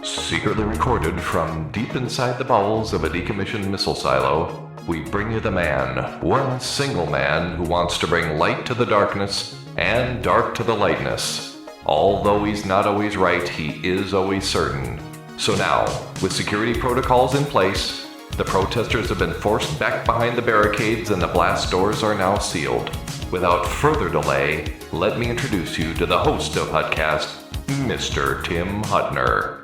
Secretly recorded from deep inside the bowels of a decommissioned missile silo, we bring you the man, one single man who wants to bring light to the darkness and dark to the lightness. Although he's not always right, he is always certain. So now, with security protocols in place, the protesters have been forced back behind the barricades and the blast doors are now sealed. Without further delay, let me introduce you to the host of Hutcast, Mr. Tim Hutner.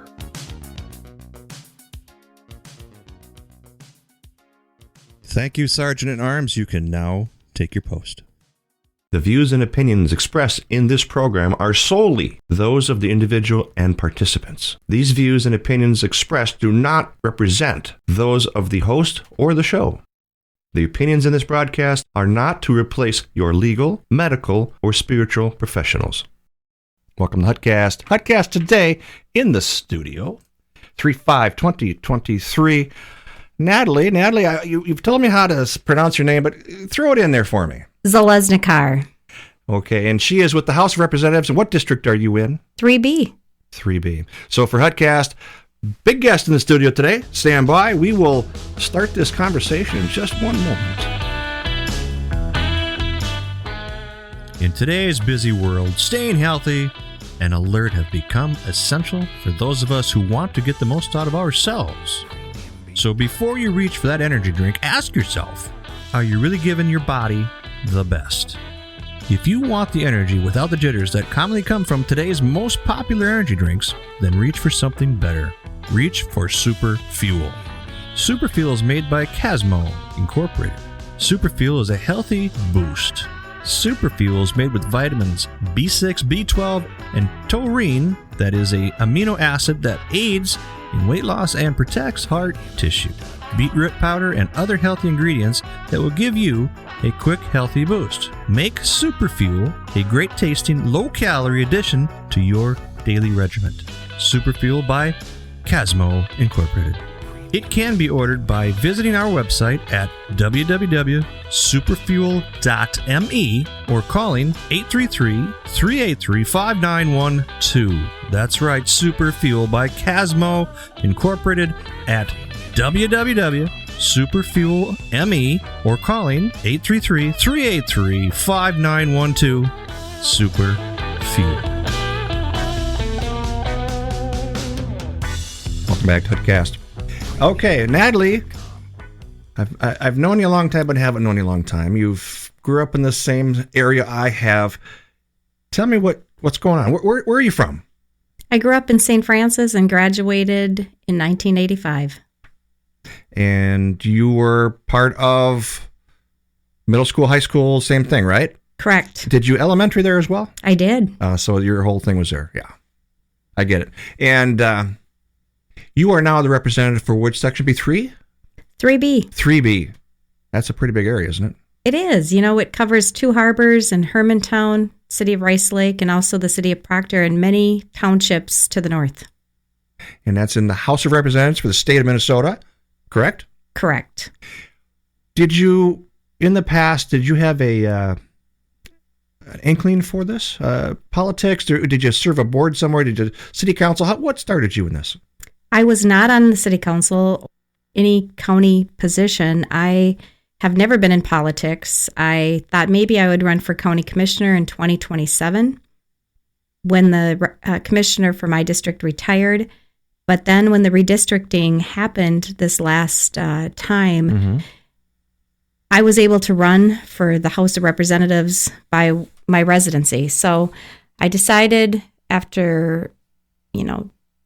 Thank you, Sergeant-at-Arms. You can now take your post. The views and opinions expressed in this program are solely those of the individual and participants. These views and opinions expressed do not represent those of the host or the show. The opinions in this broadcast are not to replace your legal, medical, or spiritual professionals. Welcome to Hutcast. Hutcast today in the studio, 3/5/2023. Natalie, you've told me how to pronounce your name, but throw it in there for me. Zeleznikar. Okay, and she is with the House of Representatives. And what district are you in? 3B. 3B. So for Hutcast, big guest in the studio today. Stand by. We will start this conversation in just one moment. In today's busy world, staying healthy and alert have become essential for those of us who want to get the most out of ourselves. So before you reach for that energy drink, ask yourself, are you really giving your body the best? If you want the energy without the jitters that commonly come from today's most popular energy drinks, then reach for something better. Reach for Super Fuel. Super Fuel is made by Casmo Incorporated. Super Fuel is a healthy boost. Super Fuel is made with vitamins B6, B12, and taurine, that is a amino acid that aids in weight loss and protects heart tissue. Beetroot powder and other healthy ingredients that will give you a quick, healthy boost. Make Super Fuel a great tasting, low-calorie addition to your daily regimen. Super Fuel by Casmo Incorporated. It can be ordered by visiting our website at www.superfuel.me or calling 833-383-5912. That's right, Super Fuel by Casmo Incorporated at www.superfuel.me or calling 833-383-5912. Super Fuel. Welcome back to Hutcast. Okay, Natalie, I've known you a long time, but haven't known you a long time. You've grew up in the same area I have. Tell me what's going on. Where are you from? I grew up in St. Francis and graduated in 1985. And you were part of middle school, high school, same thing, right? Correct. Did you elementary there as well? I did. So your whole thing was there. Yeah, I get it. And you are now the representative for which section? B3? 3B. 3B. That's a pretty big area, isn't it? It is. You know, it covers two harbors in Hermantown, city of Rice Lake, and also the city of Proctor and many townships to the north. And that's in the House of Representatives for the state of Minnesota, correct? Correct. Did you, in the past, have an inkling for this? Politics? Did you serve a board somewhere? Did you city council? What started you in this? I was not on the city council, any county position. I have never been in politics. I thought maybe I would run for county commissioner in 2027 when the commissioner for my district retired. But then when the redistricting happened this last time, I was able to run for the House of Representatives by my residency. So I decided after,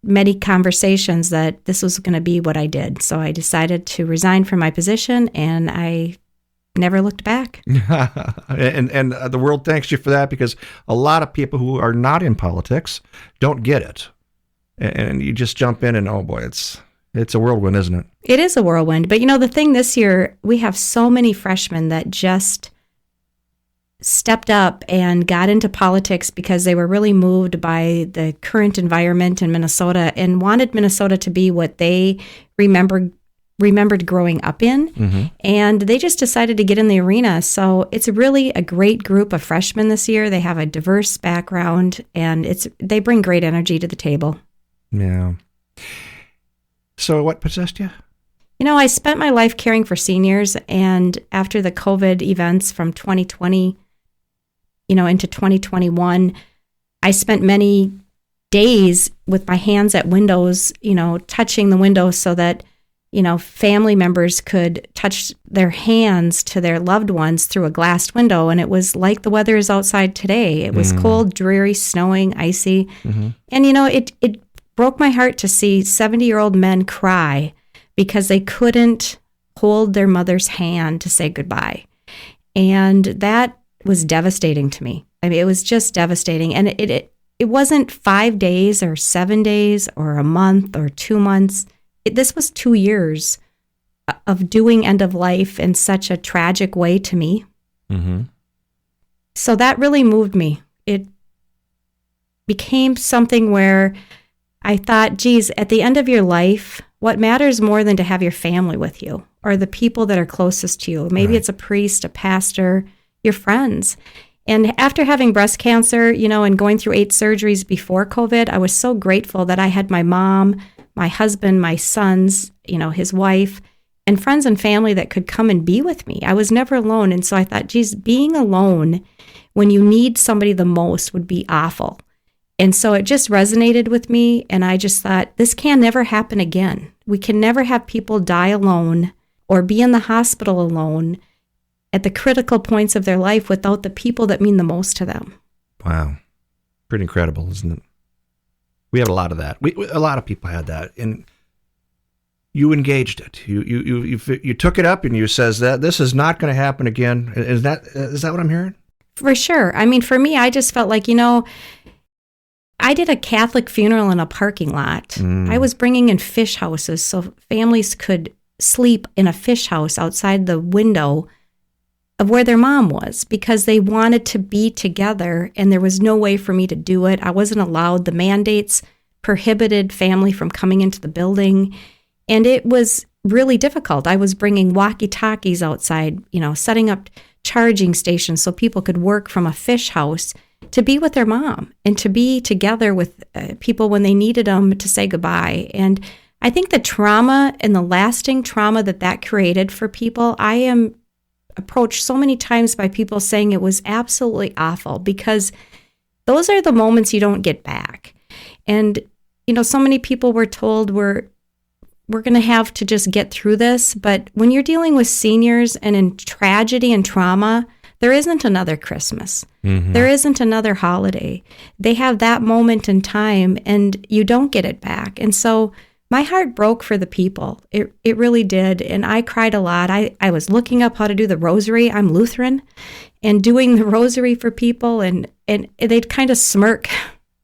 many conversations that this was going to be what I did. So I decided to resign from my position, and I never looked back. and the world thanks you for that, because a lot of people who are not in politics don't get it. And you just jump in and, oh boy, it's a whirlwind, isn't it? It is a whirlwind. But the thing this year, we have so many freshmen that just stepped up and got into politics because they were really moved by the current environment in Minnesota and wanted Minnesota to be what they remembered growing up in. And they just decided to get in the arena. So it's really a great group of freshmen this year. They have a diverse background, and they bring great energy to the table. Yeah. So what possessed you? I spent my life caring for seniors, and after the COVID events from 2020, into 2021, I spent many days with my hands at windows, touching the windows so that, family members could touch their hands to their loved ones through a glassed window. And it was like the weather is outside today. It was cold, dreary, snowing, icy. Mm-hmm. And, it broke my heart to see 70-year-old men cry because they couldn't hold their mother's hand to say goodbye. And that was devastating to me. I mean, it was just devastating. And it wasn't 5 days or 7 days or a month or 2 months. This was 2 years of doing end of life in such a tragic way to me. Mm-hmm. So that really moved me. It became something where I thought, geez, at the end of your life, what matters more than to have your family with you or the people that are closest to you? Maybe it's a priest, a pastor, your friends. And after having breast cancer, and going through 8 surgeries before COVID, I was so grateful that I had my mom, my husband, my sons, his wife, and friends and family that could come and be with me. I was never alone. And so I thought, geez, being alone when you need somebody the most would be awful. And so it just resonated with me. And I just thought, this can never happen again. We can never have people die alone or be in the hospital alone at the critical points of their life without the people that mean the most to them. Wow. Pretty incredible, isn't it? We have a lot of that. A lot of people had that. And you engaged it. You took it up and you says that this is not going to happen again. Is that what I'm hearing? For sure. I mean, for me, I just felt like, I did a Catholic funeral in a parking lot. I was bringing in fish houses so families could sleep in a fish house outside the window of where their mom was because they wanted to be together and there was no way for me to do it. I wasn't allowed. The mandates prohibited family from coming into the building. And it was really difficult. I was bringing walkie-talkies outside, setting up charging stations so people could work from a fish house to be with their mom and to be together with people when they needed them to say goodbye. And I think the trauma and the lasting trauma that created for people, I am approached so many times by people saying it was absolutely awful because those are the moments you don't get back. And, so many people were told we're going to have to just get through this. But when you're dealing with seniors and in tragedy and trauma, there isn't another Christmas. Mm-hmm. There isn't another holiday. They have that moment in time and you don't get it back. And so my heart broke for the people. It really did. And I cried a lot. I was looking up how to do the rosary. I'm Lutheran and doing the rosary for people and they'd kind of smirk.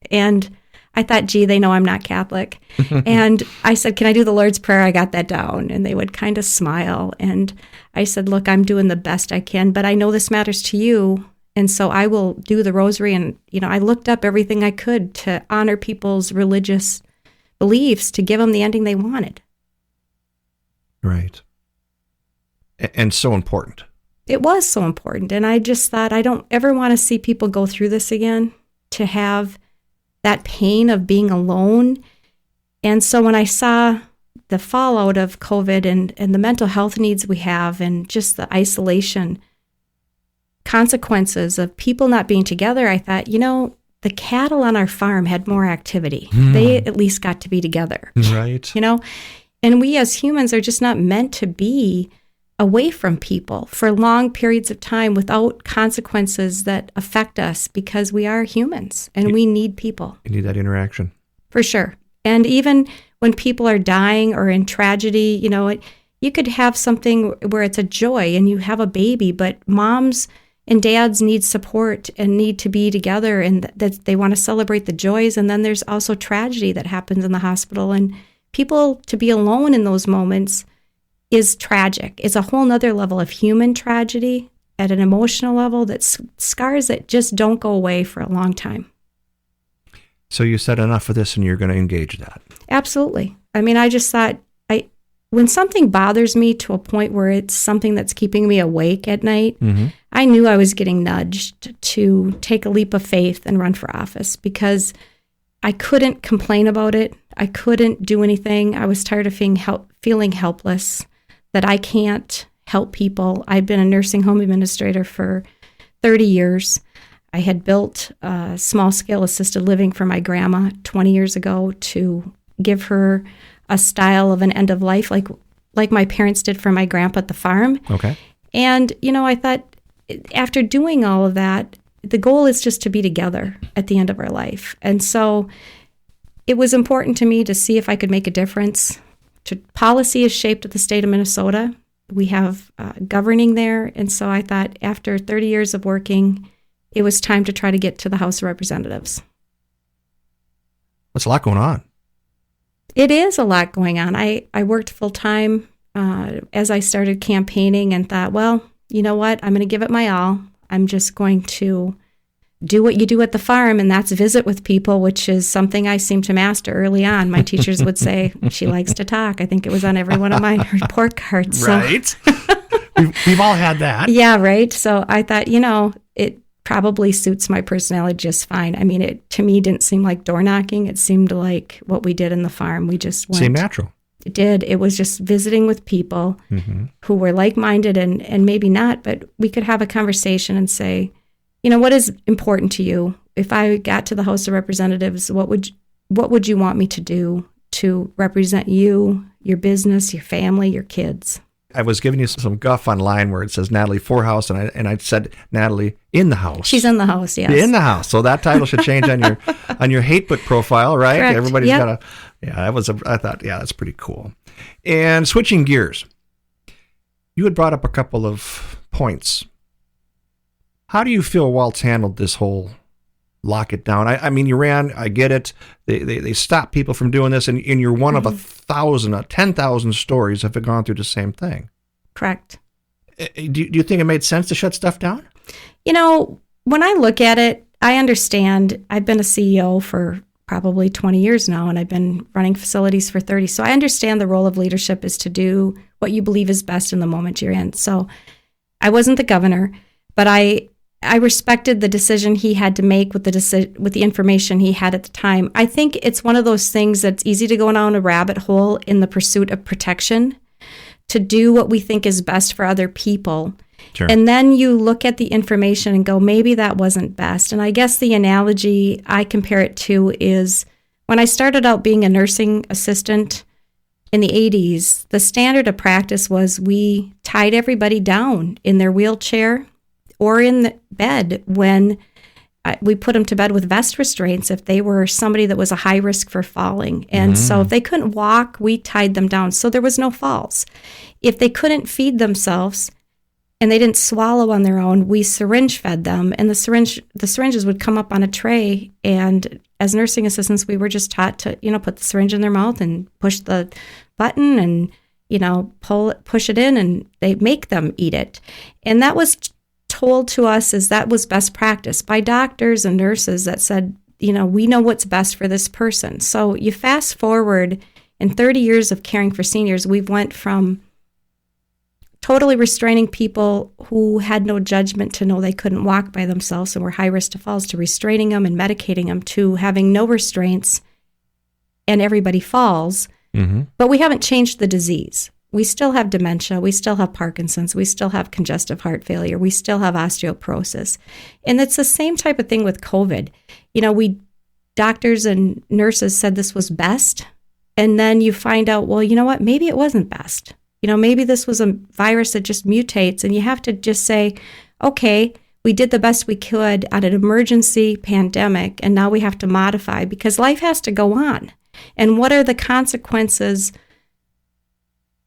And I thought, gee, they know I'm not Catholic. And I said, can I do the Lord's Prayer? I got that down. And they would kind of smile. And I said, look, I'm doing the best I can, but I know this matters to you. And so I will do the rosary. And, I looked up everything I could to honor people's religious beliefs to give them the ending they wanted. Right. And so important. It was so important. And I just thought, I don't ever want to see people go through this again, to have that pain of being alone. And so when I saw the fallout of COVID and the mental health needs we have and just the isolation consequences of people not being together, I thought, the cattle on our farm had more activity. They at least got to be together. Right. And we as humans are just not meant to be away from people for long periods of time without consequences that affect us because we are humans and we need people. You need that interaction. For sure. And even when people are dying or in tragedy, you could have something where it's a joy and you have a baby, but moms and dads need support and need to be together and that they want to celebrate the joys. And then there's also tragedy that happens in the hospital. And people to be alone in those moments is tragic. It's a whole nother level of human tragedy at an emotional level that's scars that just don't go away for a long time. So you said enough of this and you're going to engage that. Absolutely. I mean, I just thought, when something bothers me to a point where it's something that's keeping me awake at night, I knew I was getting nudged to take a leap of faith and run for office because I couldn't complain about it. I couldn't do anything. I was tired of feeling helpless, that I can't help people. I'd been a nursing home administrator for 30 years. I had built a small-scale assisted living for my grandma 20 years ago to give her a style of an end of life like my parents did for my grandpa at the farm. Okay. And, I thought after doing all of that, the goal is just to be together at the end of our life. And so it was important to me to see if I could make a difference. Policy is shaped at the state of Minnesota. We have governing there. And so I thought after 30 years of working, it was time to try to get to the House of Representatives. That's a lot going on. It is a lot going on. I worked full-time as I started campaigning and thought, well, you know what? I'm going to give it my all. I'm just going to do what you do at the farm, and that's visit with people, which is something I seemed to master early on. My teachers would say, she likes to talk. I think it was on every one of my report cards. Right. So. We've all had that. Yeah, right. So I thought, it probably suits my personality just fine. I mean, it to me didn't seem like door knocking. It seemed like what we did in the farm. We just went. Seemed natural. It did. It was just visiting with people who were like-minded and maybe not, but we could have a conversation and say, what is important to you? If I got to the House of Representatives, what would you want me to do to represent you, your business, your family, your kids? I was giving you some guff online where it says Natalie for House, and I said Natalie in the House. She's in the House, yes. In the House. So that title should change on your hate book profile, right? Correct. Everybody's got a. Yeah, I thought, that's pretty cool. And switching gears, you had brought up a couple of points. How do you feel Walt's handled this whole lock it down? I mean, you ran. I get it. They stopped people from doing this, and you're one of 10,000 stories have gone through the same thing. Correct. Do you think it made sense to shut stuff down? When I look at it, I understand. I've been a CEO for probably 20 years now, and I've been running facilities for 30. So I understand the role of leadership is to do what you believe is best in the moment you're in. So I wasn't the governor, but I respected the decision he had to make with the information he had at the time. I think it's one of those things that's easy to go down a rabbit hole in the pursuit of protection, to do what we think is best for other people. Sure. And then you look at the information and go, maybe that wasn't best. And I guess the analogy I compare it to is when I started out being a nursing assistant in the 80s, the standard of practice was we tied everybody down in their wheelchair or in the bed when we put them to bed with vest restraints if they were somebody that was a high risk for falling. And so if they couldn't walk, we tied them down. So there was no falls. If they couldn't feed themselves and they didn't swallow on their own, we syringe fed them. And the syringes would come up on a tray. And as nursing assistants, we were just taught to, put the syringe in their mouth and push the button and, push it in, and they make them eat it. And that was told to us as that was best practice by doctors and nurses that said, we know what's best for this person. So you fast forward in 30 years of caring for seniors, we've went from totally restraining people who had no judgment to know they couldn't walk by themselves and were high risk to falls, to restraining them and medicating them, to having no restraints and everybody falls. But we haven't changed the disease. We still have dementia. We still have Parkinson's. We still have congestive heart failure. We still have osteoporosis. And it's the same type of thing with COVID. Doctors and nurses said this was best. And then you find out, well, you know what? Maybe it wasn't best. Maybe this was a virus that just mutates. And you have to just say, okay, we did the best we could on an emergency pandemic. And now we have to modify because life has to go on. And what are the consequences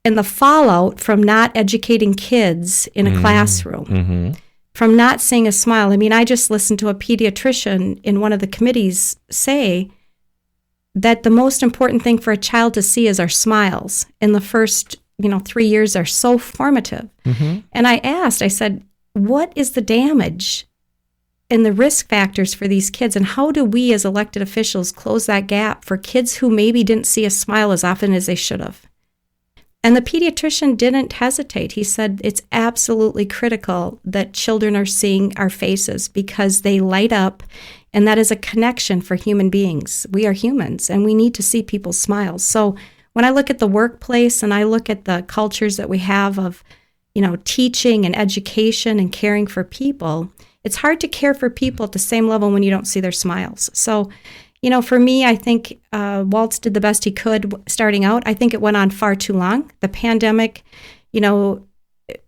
and the fallout from not educating kids in a classroom, from not seeing a smile? I mean, I just listened to a pediatrician in one of the committees say that the most important thing for a child to see is our smiles. And the first, 3 years are so formative. And I said, what is the damage and the risk factors for these kids? And how do we as elected officials close that gap for kids who maybe didn't see a smile as often as they should have? And the pediatrician didn't hesitate. He said it's absolutely critical that children are seeing our faces because they light up And that is a connection for human beings. We are humans, and we need to see people's smiles. So when I look at the workplace and I look at the cultures that we have of, teaching and education and caring for people, it's hard to care for people at the same level when you don't see their smiles. So, for me, I think Waltz did the best he could starting out. I think it went on far too long. The pandemic,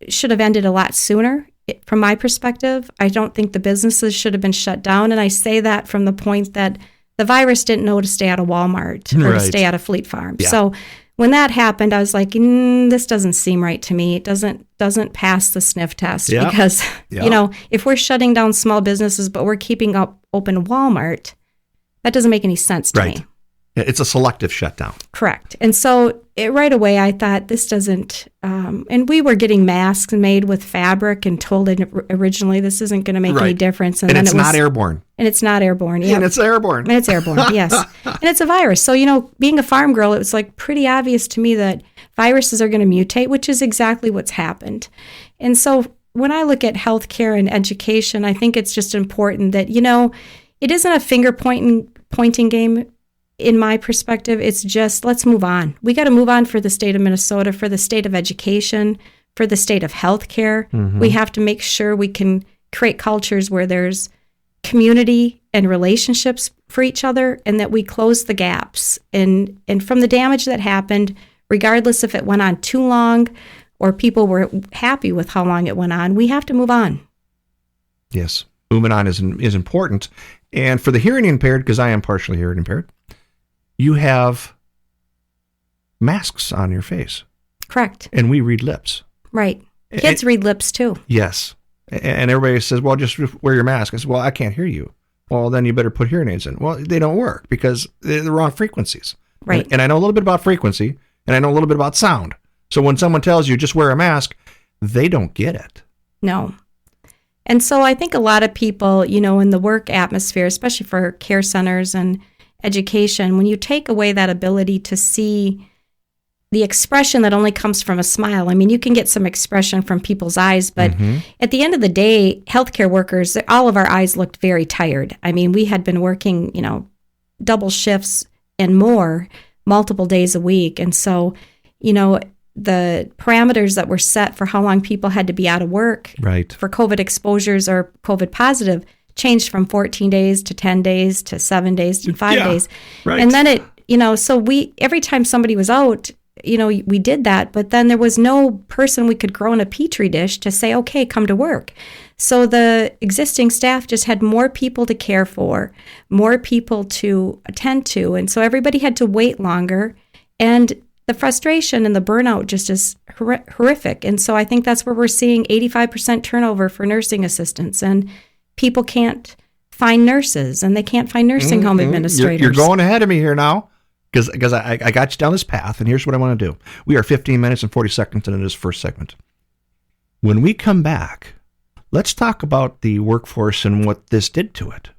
should have ended a lot sooner. From my perspective, I don't think the businesses should have been shut down. And I say that from the point that the virus didn't know to stay out of Walmart or to stay out of Fleet Farm. Yeah. So when that happened, I was like, this doesn't seem right to me. It doesn't pass the sniff test because, if we're shutting down small businesses, but we're keeping open Walmart, that doesn't make any sense to me. It's a selective shutdown. Correct. And so right away, I thought this doesn't, and we were getting masks made with fabric and told originally this isn't going to make any difference. And then it's not airborne. And it's not airborne. Yeah. And it's airborne. And it's airborne, yes. And it's a virus. So, being a farm girl, it was like pretty obvious to me that viruses are going to mutate, which is exactly what's happened. And so when I look at healthcare and education, I think it's just important that, it isn't a finger pointing game. In my perspective, it's just, let's move on. We got to move on for the state of Minnesota, for the state of education, for the state of healthcare. Mm-hmm. We have to make sure we can create cultures where there's community and relationships for each other, and that we close the gaps. And from the damage that happened, regardless if it went on too long or people were happy with how long it went on, we have to move on. Yes, moving on is important. And for the hearing impaired, because I am partially hearing impaired, you have masks on your face. Correct. And we read lips. Right. Kids read lips too. Yes. And everybody says, well, just wear your mask. I said, well, I can't hear you. Well, then you better put hearing aids in. Well, they don't work because they're the wrong frequencies. Right. And I know a little bit about frequency, and I know a little bit about sound. So when someone tells you just wear a mask, they don't get it. No. And so I think a lot of people, in the work atmosphere, especially for care centers and education, when you take away that ability to see the expression that only comes from a smile. I mean, you can get some expression from people's eyes, but at the end of the day, healthcare workers, all of our eyes looked very tired. I mean, we had been working, double shifts and more, multiple days a week. And so, the parameters that were set for how long people had to be out of work for COVID exposures or COVID positive changed from 14 days to 10 days to 7 days to 5 days. Right. And then it, so every time somebody was out, we did that, but then there was no person we could grow in a petri dish to say, okay, come to work. So the existing staff just had more people to care for, more people to attend to. And so everybody had to wait longer. And the frustration and the burnout just is horrific. And so I think that's where we're seeing 85% turnover for nursing assistants. And people can't find nurses, and they can't find nursing home administrators. You're going ahead of me here now, because I got you down this path, and here's what I want to do. We are 15 minutes and 40 seconds into this first segment. When we come back, let's talk about the workforce and what this did to it.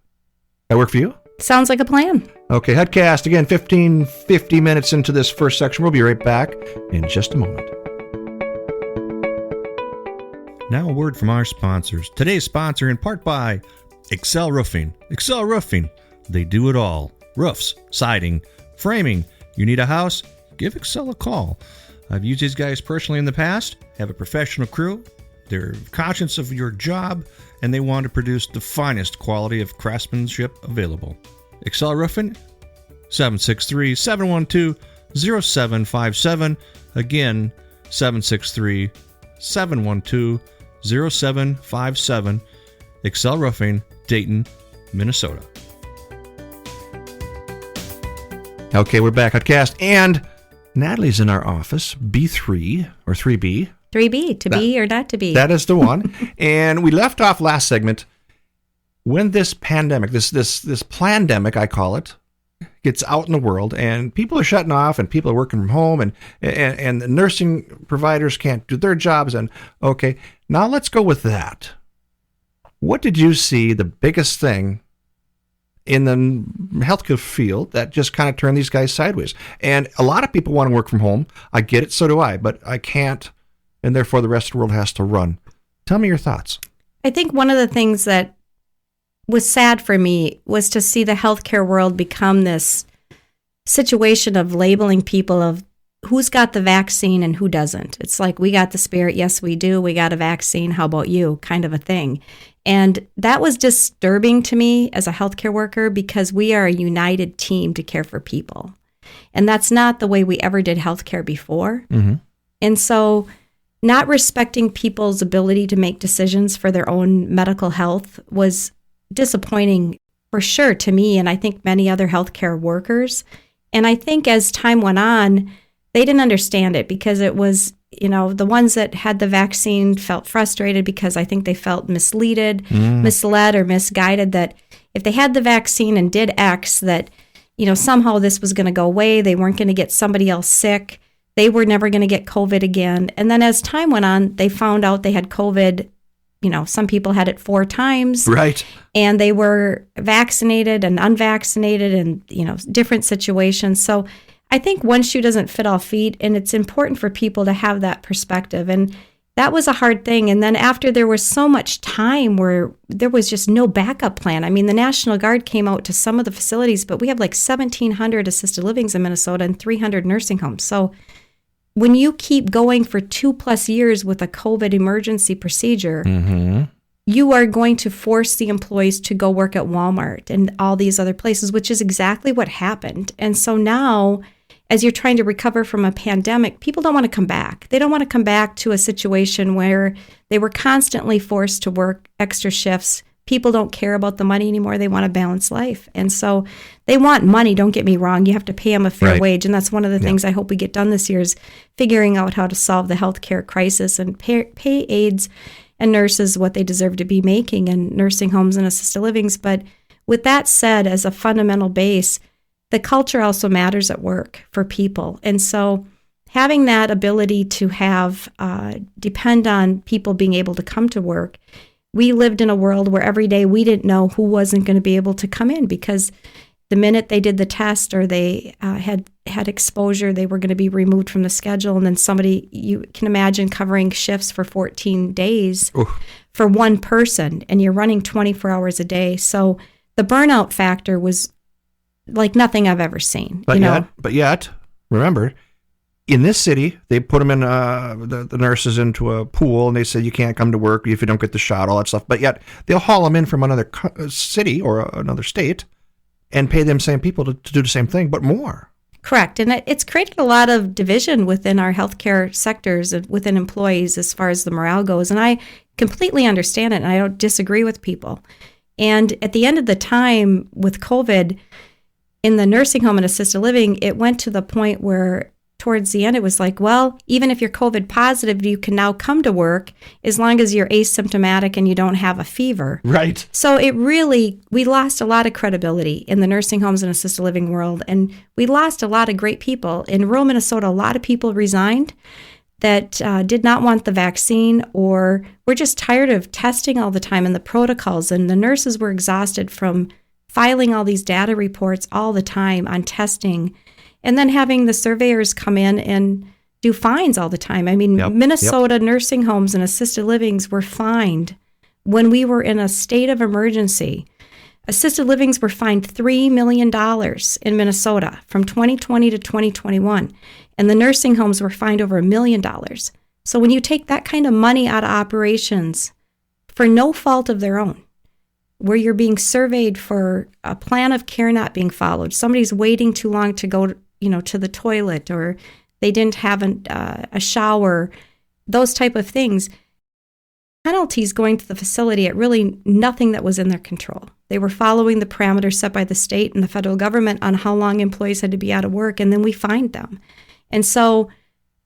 That work for you? Sounds like a plan. Okay, Hudcast, again, 50 minutes into this first section. We'll be right back in just a moment. Now a word from our sponsors. Today's sponsor in part by Excel Roofing. Excel Roofing, they do it all. Roofs, siding, framing. You need a house? Give Excel a call. I've used these guys personally in the past, have a professional crew. They're conscious of your job, and they want to produce the finest quality of craftsmanship available. Excel Roofing, 763-712-0757. Again, 763-712-0757. Excel Roofing, Dayton, Minnesota. Okay, we're back, Hudcast, and Natalie's in our office, B3 or 3B. 3B, to be or not to be. That is the one. And we left off last segment when this pandemic, this plandemic, I call it, gets out in the world, and people are shutting off, and people are working from home, and the nursing providers can't do their jobs. And okay, now let's go with that. What did you see the biggest thing in the healthcare field that just kind of turned these guys sideways? And a lot of people want to work from home. I get it, so do I, but I can't, and therefore the rest of the world has to run. Tell me your thoughts. I think one of the things that was sad for me was to see the healthcare world become this situation of labeling people of who's got the vaccine and who doesn't. It's like, we got the spirit. Yes, we do. We got a vaccine. How about you? Kind of a thing. And that was disturbing to me as a healthcare worker, because we are a united team to care for people. And that's not the way we ever did healthcare before. Mm-hmm. And so not respecting people's ability to make decisions for their own medical health was disappointing for sure to me, and I think many other healthcare workers. And I think as time went on, they didn't understand it, because it was, the ones that had the vaccine felt frustrated because I think they felt misled or misguided, that if they had the vaccine and did X, that, somehow this was going to go away. They weren't going to get somebody else sick. They were never going to get COVID again. And then as time went on, they found out they had COVID. Some people had it 4 times. Right. And they were vaccinated and unvaccinated and, different situations. So I think one shoe doesn't fit all feet, and it's important for people to have that perspective. And that was a hard thing. And then after there was so much time where there was just no backup plan. I mean, the National Guard came out to some of the facilities, but we have like 1,700 assisted livings in Minnesota and 300 nursing homes. So when you keep going for 2+ years with a COVID emergency procedure, mm-hmm. you are going to force the employees to go work at Walmart and all these other places, which is exactly what happened. And so now, as you're trying to recover from a pandemic, people don't want to come back. They don't want to come back to a situation where they were constantly forced to work extra shifts. People don't care about the money anymore. They want a balanced life. And so they want money, don't get me wrong. You have to pay them a fair wage. And that's one of the things I hope we get done this year, is figuring out how to solve the healthcare crisis and pay aides and nurses what they deserve to be making in nursing homes and assisted livings. But with that said, as a fundamental base, the culture also matters at work for people. And so having that ability to have depend on people being able to come to work, we lived in a world where every day we didn't know who wasn't going to be able to come in, because the minute they did the test or they had exposure, they were going to be removed from the schedule. And then somebody, you can imagine covering shifts for 14 days for one person, and you're running 24 hours a day. So the burnout factor was like nothing I've ever seen. But yet, remember, in this city, they put them in the nurses into a pool, and they say you can't come to work if you don't get the shot, all that stuff. But yet they'll haul them in from another city or another state and pay them same people to do the same thing, but more. Correct. And it's created a lot of division within our healthcare sectors, within employees, as far as the morale goes. And I completely understand it, and I don't disagree with people. And at the end of the time with COVID, in the nursing home and assisted living, it went to the point where towards the end, it was like, well, even if you're COVID positive, you can now come to work as long as you're asymptomatic and you don't have a fever. Right. So we lost a lot of credibility in the nursing homes and assisted living world. And we lost a lot of great people. In rural Minnesota, a lot of people resigned that did not want the vaccine, or were just tired of testing all the time and the protocols. And the nurses were exhausted from filing all these data reports all the time on testing, and then having the surveyors come in and do fines all the time. I mean, Minnesota nursing homes and assisted livings were fined when we were in a state of emergency. Assisted livings were fined $3 million in Minnesota from 2020 to 2021, and the nursing homes were fined over $1 million. So when you take that kind of money out of operations for no fault of their own, where you're being surveyed for a plan of care not being followed, somebody's waiting too long to go, to the toilet, or they didn't have a shower, those type of things, penalties going to the facility at really nothing that was in their control. They were following the parameters set by the state and the federal government on how long employees had to be out of work, and then we fined them. And so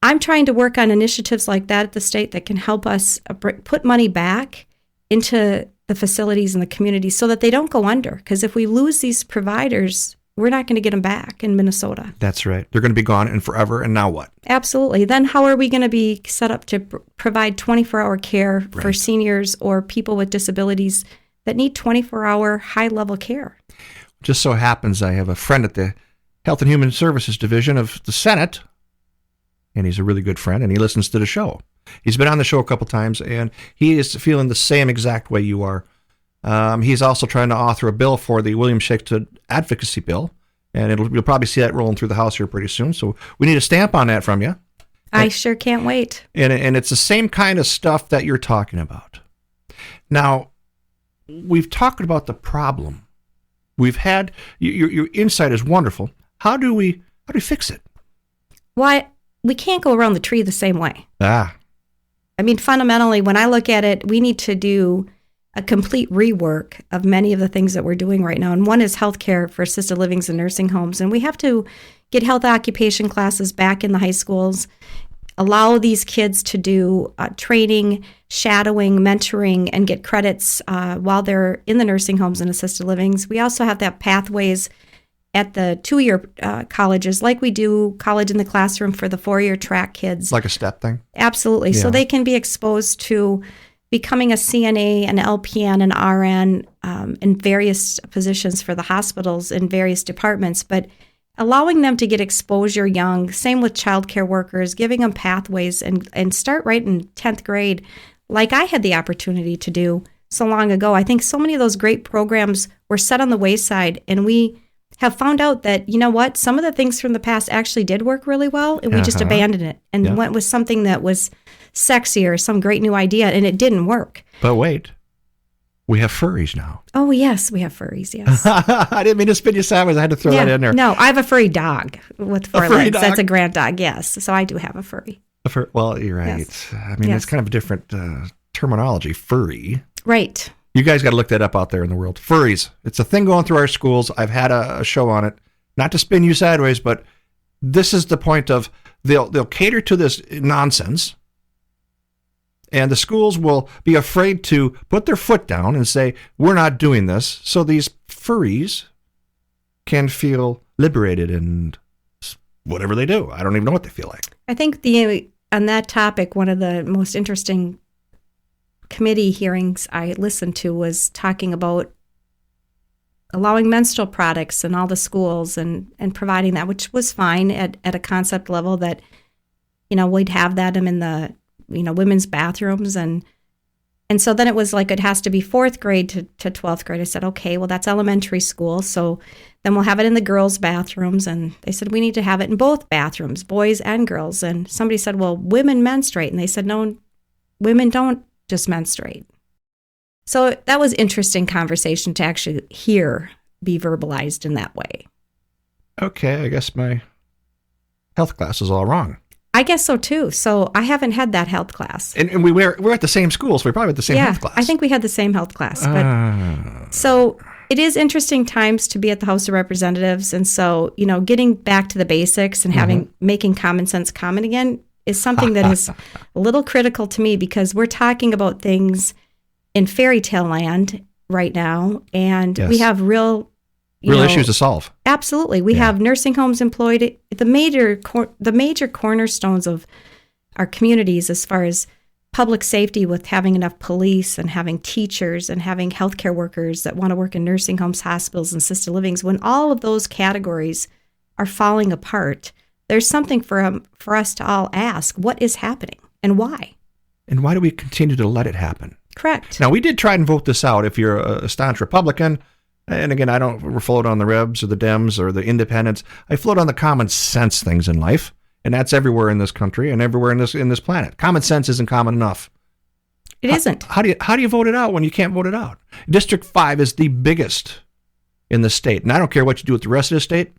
I'm trying to work on initiatives like that at the state that can help us put money back into the facilities and the communities so that they don't go under. Because if we lose these providers, we're not going to get them back in Minnesota. That's right. They're going to be gone and forever, and now what? Absolutely. Then how are we going to be set up to provide 24-hour care for seniors or people with disabilities that need 24-hour high-level care? Just so happens I have a friend at the Health and Human Services Division of the Senate, and he's a really good friend, and he listens to the show. He's been on the show a couple times, and he is feeling the same exact way you are. He's also trying to author a bill for the William Shakespeare Advocacy Bill, and you'll probably see that rolling through the House here pretty soon. So we need a stamp on that from you. I sure can't wait. And it's the same kind of stuff that you're talking about. Now, we've talked about the problem. We've had your insight is wonderful. How do we fix it? Why we can't go around the tree the same way. I mean, fundamentally, when I look at it, we need to do a complete rework of many of the things that we're doing right now. And one is healthcare for assisted livings and nursing homes. And we have to get health occupation classes back in the high schools, allow these kids to do training, shadowing, mentoring, and get credits while they're in the nursing homes and assisted livings. We also have to have pathways at the 2-year colleges, like we do college in the classroom for the 4-year track kids. Like a step thing? Absolutely. Yeah. So they can be exposed to becoming a CNA, an LPN, an RN in various positions for the hospitals in various departments, but allowing them to get exposure young, same with childcare workers, giving them pathways and start right in 10th grade, like I had the opportunity to do so long ago. I think so many of those great programs were set on the wayside, and we have found out that, you know what, some of the things from the past actually did work really well, and we just abandoned it and went with something that was sexy or some great new idea, and it didn't work. But wait, we have furries now. Oh, yes, we have furries, yes. I didn't mean to spin you sideways. I had to throw that in there. No, I have a furry dog with 4 legs. Dog? That's a grand dog, yes. So I do have a furry. Well, you're right. Yes. I mean, it's kind of a different terminology, furry. Right. You guys got to look that up out there in the world. Furries. It's a thing going through our schools. I've had a show on it. Not to spin you sideways, but this is the point of they'll cater to this nonsense, and the schools will be afraid to put their foot down and say, we're not doing this. So these furries can feel liberated and whatever they do. I don't even know what they feel like. I think on that topic, one of the most interesting committee hearings I listened to was talking about allowing menstrual products in all the schools and providing that, which was fine at a concept level that, we'd have them in the, women's bathrooms. And so then it was like, it has to be 4th grade to 12th grade. I said, okay, well, that's elementary school. So then we'll have it in the girls' bathrooms. And they said, we need to have it in both bathrooms, boys and girls. And somebody said, well, women menstruate. And they said, no, women don't just menstruate. So that was interesting conversation to actually hear be verbalized in that way. Okay, I guess my health class is all wrong. I guess so too. So I haven't had that health class. And we're at the same school, so we probably had the same health class. I think we had the same health class. But so it is interesting times to be at the House of Representatives. And so, getting back to the basics and making common sense common again is something that is a little critical to me, because we're talking about things in fairy tale land right now. And we have real issues to solve. Absolutely. We have nursing homes employed. The major cornerstones of our communities as far as public safety, with having enough police and having teachers and having healthcare workers that want to work in nursing homes, hospitals, and assisted livings, when all of those categories are falling apart, there's something for us to all ask, what is happening and why? And why do we continue to let it happen? Correct. Now, we did try and vote this out. If you're a staunch Republican, and again, I don't float on the Rebs or the Dems or the Independents. I float on the common sense things in life, and that's everywhere in this country and everywhere in this planet. Common sense isn't common enough. It isn't. How do you vote it out when you can't vote it out? District 5 is the biggest in the state, and I don't care what you do with the rest of the state.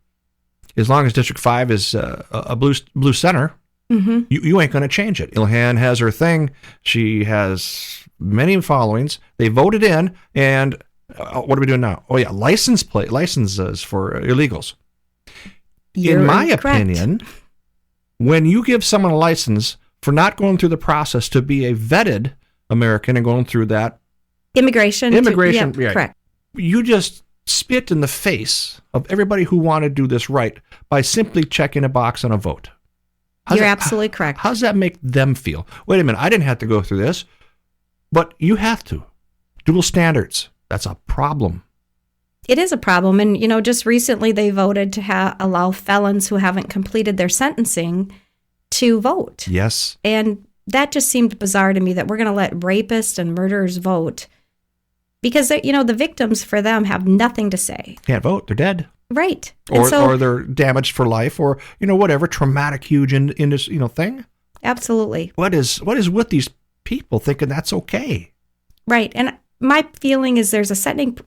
As long as District 5 is a blue center, you ain't going to change it. Ilhan has her thing. She has many followings. They voted in, and what are we doing now? Oh, yeah, licenses for illegals. In my opinion, when you give someone a license for not going through the process to be a vetted American and going through that immigration, correct. You just spit in the face of everybody who want to do this right by simply checking a box on a vote. You're absolutely correct. How does that make them feel? Wait a minute, I didn't have to go through this, but you have to. Dual standards. That's a problem. It is a problem. And, just recently they voted to allow felons who haven't completed their sentencing to vote. Yes. And that just seemed bizarre to me, that we're going to let rapists and murderers vote, because the victims for them have nothing to say. Can't vote. They're dead. Right. Or they're damaged for life, or whatever traumatic, huge thing. Absolutely. What is with these people thinking that's okay? Right. And my feeling is there's a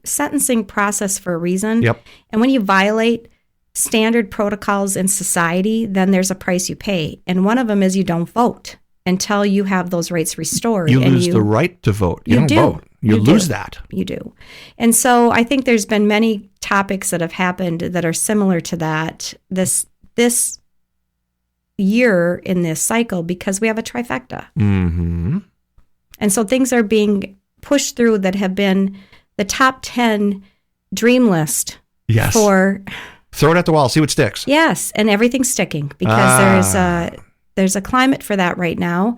sentencing process for a reason. Yep. And when you violate standard protocols in society, then there's a price you pay. And one of them is you don't vote until you have those rights restored. You lose the right to vote. You don't vote. You lose that. You do. And so I think there's been many topics that have happened that are similar to that this year in this cycle, because we have a trifecta. Mm-hmm. And so things are being pushed through that have been the top 10 dream list. Yes. For throw it at the wall, see what sticks. Yes, and everything's sticking because there's a climate for that right now.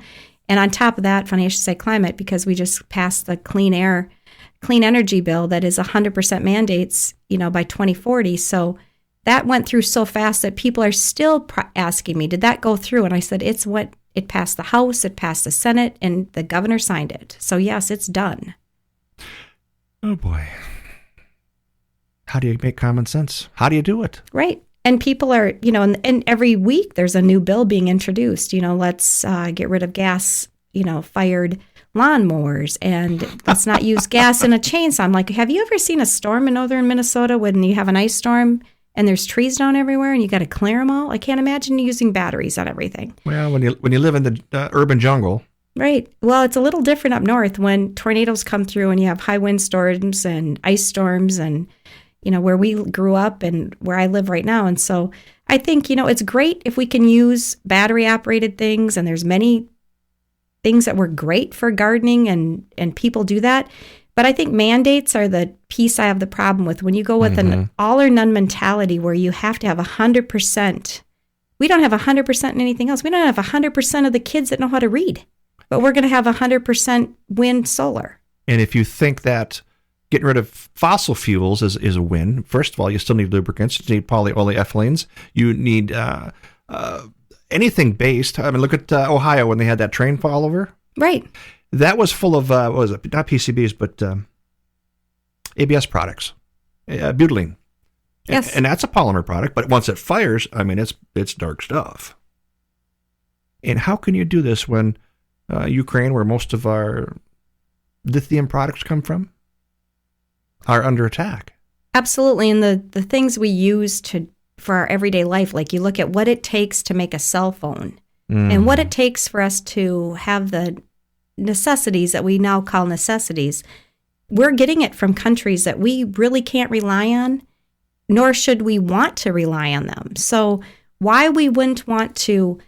And on top of that, funny I should say climate, because we just passed the clean energy bill that is 100% mandates, by 2040. So that went through so fast that people are still asking me, did that go through? And I said, it passed the House, it passed the Senate, and the governor signed it. So yes, it's done. Oh boy. How do you make common sense? How do you do it? Right. And people are, and every week there's a new bill being introduced. Let's get rid of gas, fired lawnmowers, and let's not use gas in a chainsaw. I'm like, have you ever seen a storm in northern Minnesota when you have an ice storm and there's trees down everywhere and you got to clear them all? I can't imagine using batteries on everything. Well, when you live in the urban jungle. Right. Well, it's a little different up north when tornadoes come through and you have high wind storms and ice storms and where we grew up and where I live right now. And so I think, it's great if we can use battery operated things, and there's many things that were great for gardening and people do that. But I think mandates are the piece I have the problem with. When you go with an all or none mentality where you have to have 100%, we don't have 100% in anything else. We don't have 100% of the kids that know how to read, but we're going to have 100% wind solar. And if you think that getting rid of fossil fuels is a win. First of all, you still need lubricants. You need polyethylenes. You need anything based. I mean, look at Ohio when they had that train fall over. Right. That was full of, what was it? Not PCBs, but ABS products, butylene. Yes. And that's a polymer product, but once it fires, I mean, it's dark stuff. And how can you do this when Ukraine, where most of our lithium products come from, are under attack? Absolutely. And the things we use for our everyday life, like you look at what it takes to make a cell phone and what it takes for us to have the necessities that we now call necessities. We're getting it from countries that we really can't rely on, nor should we want to rely on them. So why we wouldn't want to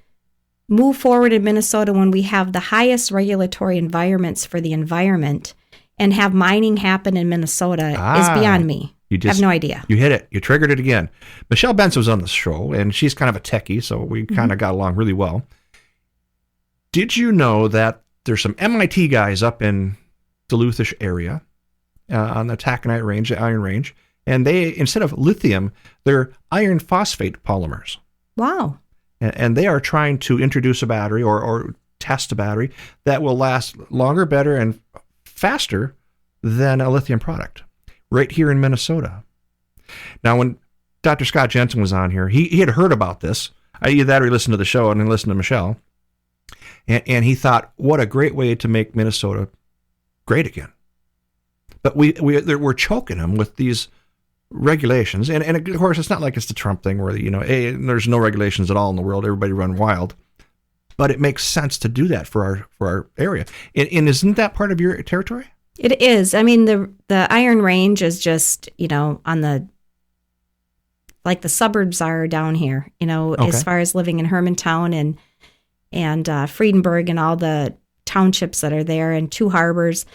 move forward in Minnesota when we have the highest regulatory environments for the environment and have mining happen in Minnesota is beyond me. I have no idea. You hit it. You triggered it again. Michelle Benson was on the show, and she's kind of a techie, so we kind of got along really well. Did you know that there's some MIT guys up in Duluthish area on the taconite range, the iron range, and they, instead of lithium, they're iron phosphate polymers. Wow. And they are trying to introduce a battery or test a battery that will last longer, better, and faster than a lithium product right here in Minnesota. Now, when Dr. Scott Jensen was on here, he had heard about this. Either that or he listened to the show and then listened to Michelle. And he thought, what a great way to make Minnesota great again. But we're choking them with these regulations. And of course, it's not like it's the Trump thing where, there's no regulations at all in the world. Everybody run wild. But it makes sense to do that for our area. And isn't that part of your territory? It is. I mean, the Iron Range is just, on the, like the suburbs are down here, okay, as far as living in Hermantown and Friedenberg and all the townships that are there and Two Harbors,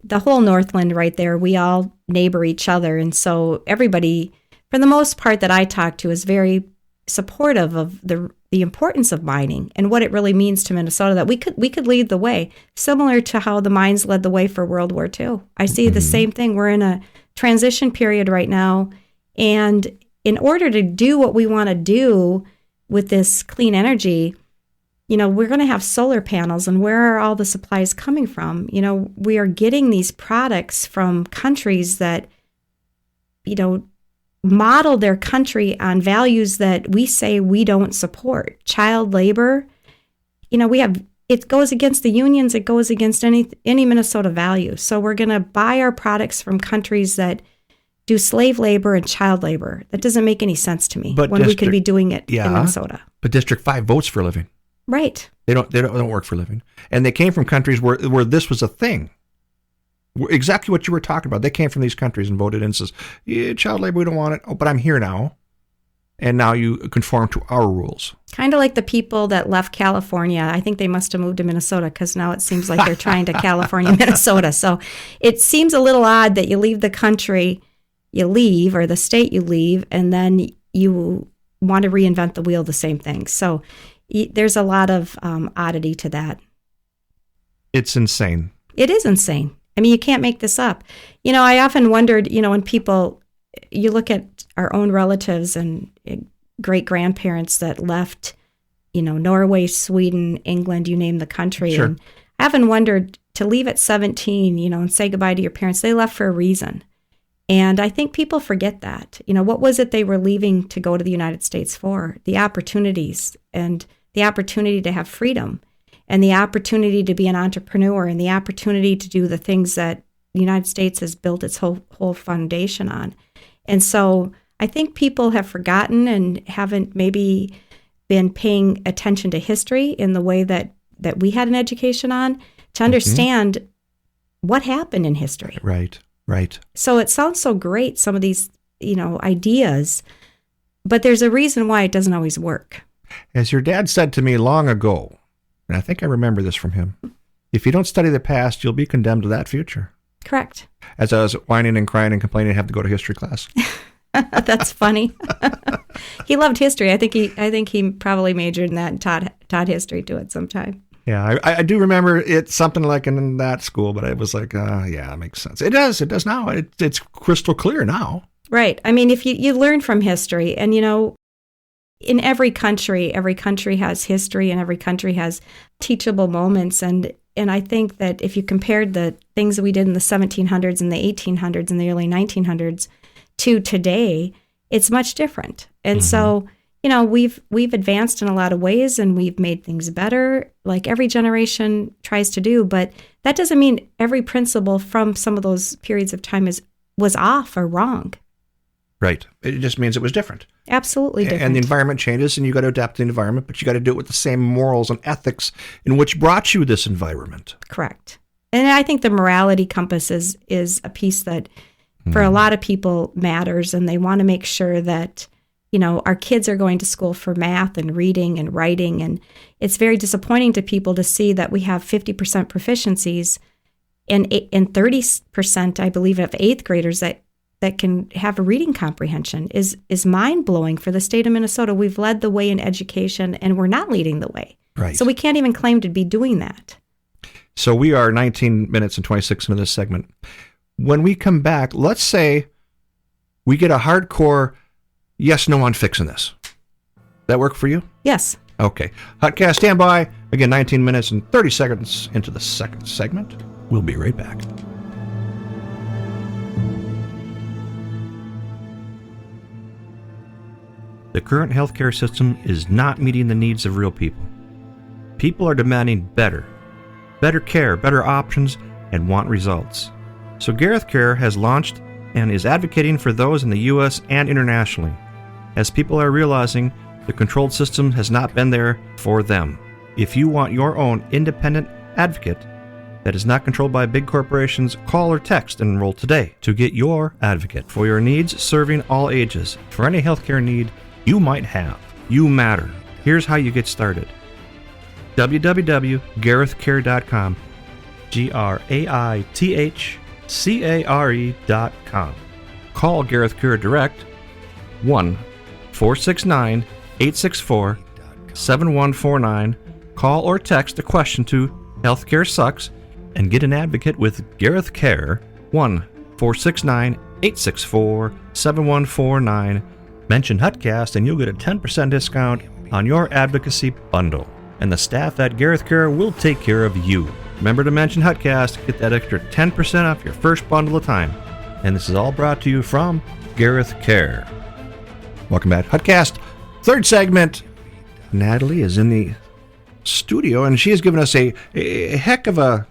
the whole Northland right there, we all neighbor each other. And so everybody, for the most part that I talk to, is very supportive of the importance of mining and what it really means to Minnesota, that we could lead the way, similar to how the mines led the way for World War II. I see the same thing. We're in a transition period right now. And in order to do what we want to do with this clean energy, we're going to have solar panels, and where are all the supplies coming from? We are getting these products from countries that, model their country on values that we say we don't support. Child labor, it goes against the unions, it goes against any Minnesota value. So we're going to buy our products from countries that do slave labor and child labor. That doesn't make any sense to me when we could be doing it in Minnesota. But District 5 votes for a living. Right. They don't work for a living. And they came from countries where this was a thing. Exactly what you were talking about. They came from these countries and voted in and says, yeah, child labor, we don't want it. Oh, but I'm here now. And now you conform to our rules. Kind of like the people that left California. I think they must have moved to Minnesota because now it seems like they're trying to California, Minnesota. So it seems a little odd that you leave the country you leave or the state you leave, and then you want to reinvent the wheel, the same thing. So there's a lot of oddity to that. It's insane. It is insane. I mean, you can't make this up. I often wondered, when people, you look at our own relatives and great-grandparents that left, Norway, Sweden, England, you name the country. Sure. And I often wondered, to leave at 17, and say goodbye to your parents, they left for a reason. And I think people forget that. What was it they were leaving to go to the United States for? The opportunities and the opportunity to have freedom and the opportunity to be an entrepreneur and the opportunity to do the things that the United States has built its whole foundation on. And so I think people have forgotten and haven't maybe been paying attention to history in the way that we had an education on to understand what happened in history. Right. So it sounds so great, some of these, ideas, but there's a reason why it doesn't always work. As your dad said to me long ago, and I think I remember this from him, if you don't study the past, you'll be condemned to that future. Correct. As I was whining and crying and complaining, I have to go to history class. That's funny. He loved history. I think he probably majored in that and taught history to it sometime. Yeah, I do remember it something like in that school, but it was like, yeah, it makes sense. It does now. It's crystal clear now. Right. I mean, if you learn from history, and in every country has history, and every country has teachable moments, and I think that if you compared the things that we did in the 1700s and the 1800s and the early 1900s to today, it's much different. And so, we've advanced in a lot of ways, and we've made things better, like every generation tries to do. But that doesn't mean every principle from some of those periods of time was off or wrong. Right. It just means it was different. Absolutely different. And the environment changes, and you got to adapt to the environment, but you got to do it with the same morals and ethics in which brought you this environment. Correct. And I think the morality compass is a piece that for a lot of people matters, and they want to make sure that our kids are going to school for math and reading and writing. And it's very disappointing to people to see that we have 50% proficiencies and 30%, I believe, of eighth graders that can have a reading comprehension is mind-blowing for the state of Minnesota. We've led the way in education, and we're not leading the way. Right. So we can't even claim to be doing that. So we are 19 minutes and 26 into this segment. When we come back, let's say we get a hardcore yes, no on fixing this. That work for you? Yes. Okay. Hotcast, stand by. Again, 19 minutes and 30 seconds into the second segment. We'll be right back. The current healthcare system is not meeting the needs of real people. People are demanding better care, better options, and want results. So Gareth Care has launched and is advocating for those in the U.S. and internationally, as people are realizing the controlled system has not been there for them. If you want your own independent advocate that is not controlled by big corporations, call or text and enroll today to get your advocate for your needs, serving all ages. For any healthcare need you might have, you matter. Here's how you get started. www.garethcare.com, GRAITHCARE.com. Call Gareth Care Direct 1-469-864-7149. Call or text a question to Healthcare Sucks and get an advocate with Gareth Care 1-469-864-7149. Mention Hutcast and you'll get a 10% discount on your advocacy bundle. and the staff at Gareth Care will take care of you. Remember to mention Hutcast, get that extra 10% off your first bundle of time. And this is all brought to you from Gareth Care. Welcome back. Hutcast, third segment. Natalie is in the studio, and she has given us a heck of a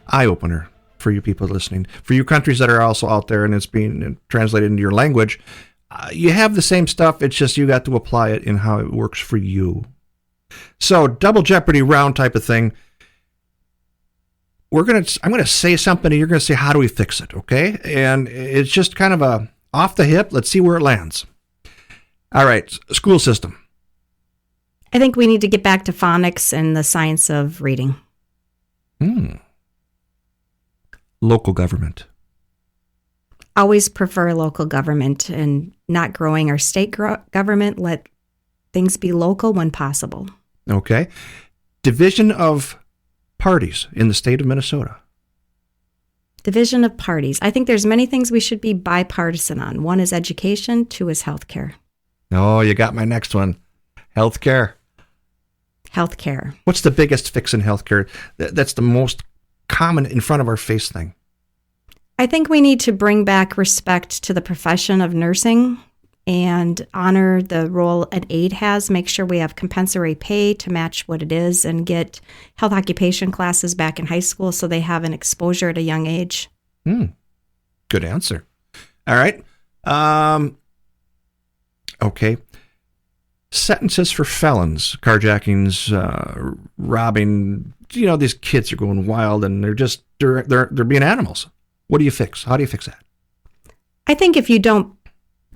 eye-opener for you people listening. For you countries that are also out there and it's being translated into your language, you have the same stuff, it's just you got to apply it in how it works for you. So, double jeopardy round type of thing. I'm going to say something, and you're going to say, how do we fix it, okay? And it's just kind of a off the hip. Let's see where it lands. All right, school system. I think we need to get back to phonics and the science of reading. Local government. Always prefer local government and not growing our state government. Let things be local when possible. Okay. Division of parties in the state of Minnesota. Division of parties. I think there's many things we should be bipartisan on. One is education, two is healthcare. Oh, you got my next one. Healthcare. Healthcare. What's the biggest fix in healthcare? That's the most common in front of our face thing. I think we need to bring back respect to the profession of nursing and honor the role an aide has, make sure we have compensatory pay to match what it is, and get health occupation classes back in high school so they have an exposure at a young age. Good answer. All right. Okay. Sentences for felons, carjackings, robbing. You know, these kids are going wild and they're being animals. What do you fix? How do you fix that? I think if you don't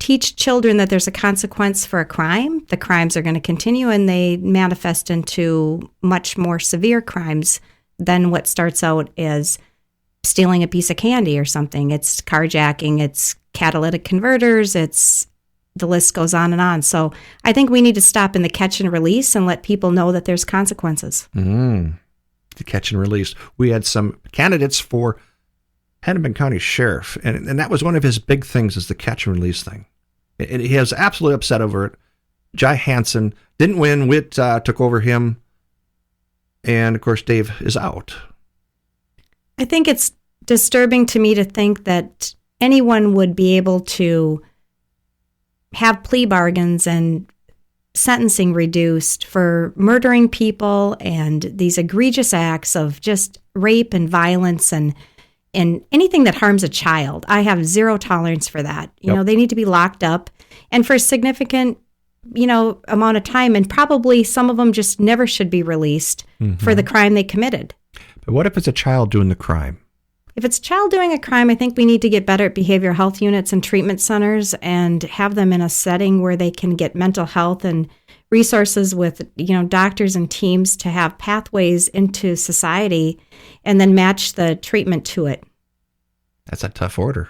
teach children that there's a consequence for a crime, the crimes are going to continue and they manifest into much more severe crimes than what starts out as stealing a piece of candy or something. It's carjacking, it's catalytic converters, the list goes on and on. So I think we need to stop in the catch and release and let people know that there's consequences. The catch and release. We had some candidates for Hennepin County Sheriff, and that was one of his big things, is the catch and release thing. And he was absolutely upset over it. Jai Hansen didn't win. Witt took over him. And, of course, Dave is out. I think it's disturbing to me to think that anyone would be able to have plea bargains and sentencing reduced for murdering people and these egregious acts of just rape and violence and anything that harms a child. I have zero tolerance for that. You know, they need to be locked up and for a significant, amount of time. And probably some of them just never should be released for the crime they committed. But what if it's a child doing the crime? If it's a child doing a crime, I think we need to get better at behavioral health units and treatment centers and have them in a setting where they can get mental health and resources with, doctors and teams to have pathways into society and then match the treatment to it. That's a tough order.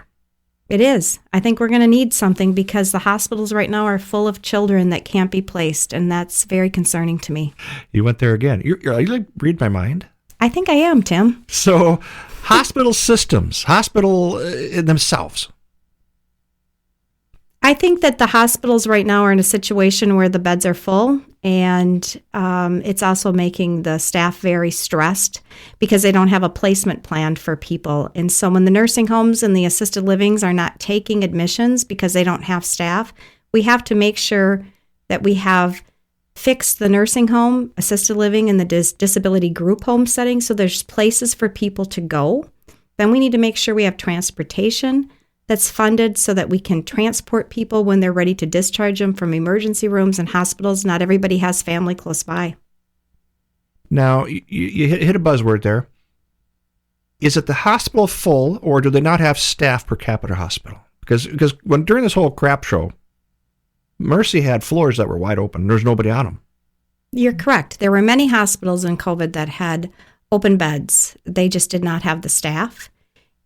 It is. I think we're going to need something because the hospitals right now are full of children that can't be placed, and that's very concerning to me. You went there again. You like read my mind? I think I am, Tim. So, hospital systems, themselves. I think that the hospitals right now are in a situation where the beds are full, and it's also making the staff very stressed because they don't have a placement plan for people. And so when the nursing homes and the assisted livings are not taking admissions because they don't have staff, we have to make sure that we have fixed the nursing home, assisted living, and the disability group home setting so there's places for people to go. Then we need to make sure we have transportation that's funded so that we can transport people when they're ready to discharge them from emergency rooms and hospitals. Not everybody has family close by. Now, you hit a buzzword there. Is it the hospital full, or do they not have staff per capita hospital? Because during this whole crap show, Mercy had floors that were wide open. There's nobody on them. You're correct. There were many hospitals in COVID that had open beds. They just did not have the staff.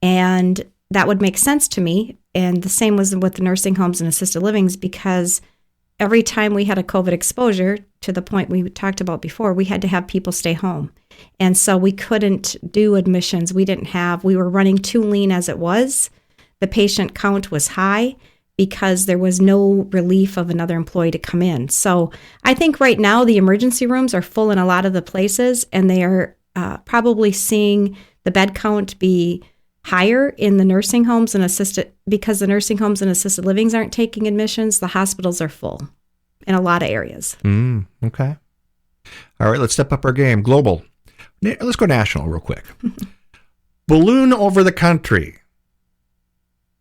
And that would make sense to me. And the same was with the nursing homes and assisted livings, because every time we had a COVID exposure, to the point we talked about before, we had to have people stay home. And so we couldn't do admissions. We were running too lean as it was. The patient count was high. because there was no relief of another employee to come in. So I think right now the emergency rooms are full in a lot of the places, and they are probably seeing the bed count be higher in the nursing homes and because the nursing homes and assisted livings aren't taking admissions. The hospitals are full in a lot of areas. Okay. All right, let's step up our game. Global. Let's go national real quick. Balloon over the country.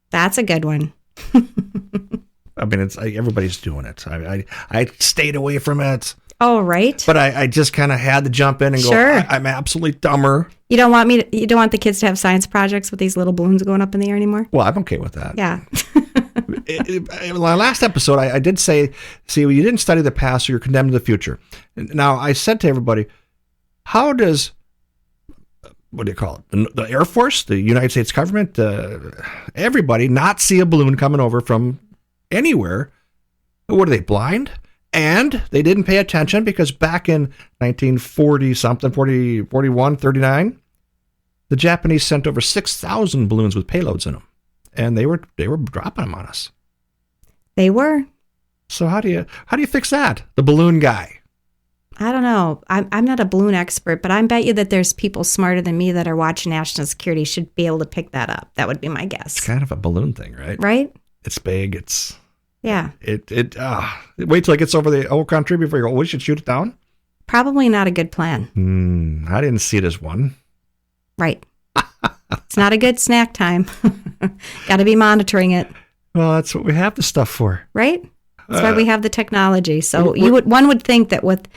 That's a good one. I mean, it's everybody's doing it. I stayed away from it. Oh, right. But I just kind of had to jump in and go, Sure. I'm absolutely dumber. You don't want you don't want the kids to have science projects with these little balloons going up in the air anymore? Well, I'm okay with that. Yeah. In my last episode, I did say, well, you didn't study the past, so you're condemned to the future. Now, I said to everybody, how does, what do you call it, the Air Force, the United States government, everybody not see a balloon coming over from anywhere? What are they, blind? And they didn't pay attention because back in 1940-something, 41, 39, the Japanese sent over 6,000 balloons with payloads in them. And they were dropping them on us. They were. So how do you fix that? The balloon guy. I don't know. I'm not a balloon expert, but I bet you that there's people smarter than me that are watching national security should be able to pick that up. That would be my guess. It's kind of a balloon thing, right? Right? It's big. Yeah. Wait till it gets over the whole country before you go, we should shoot it down? Probably not a good plan. I didn't see it as one. Right. It's not a good snack time. Got to be monitoring it. Well, that's what we have the stuff for. Right? That's why we have the technology. So one would think that with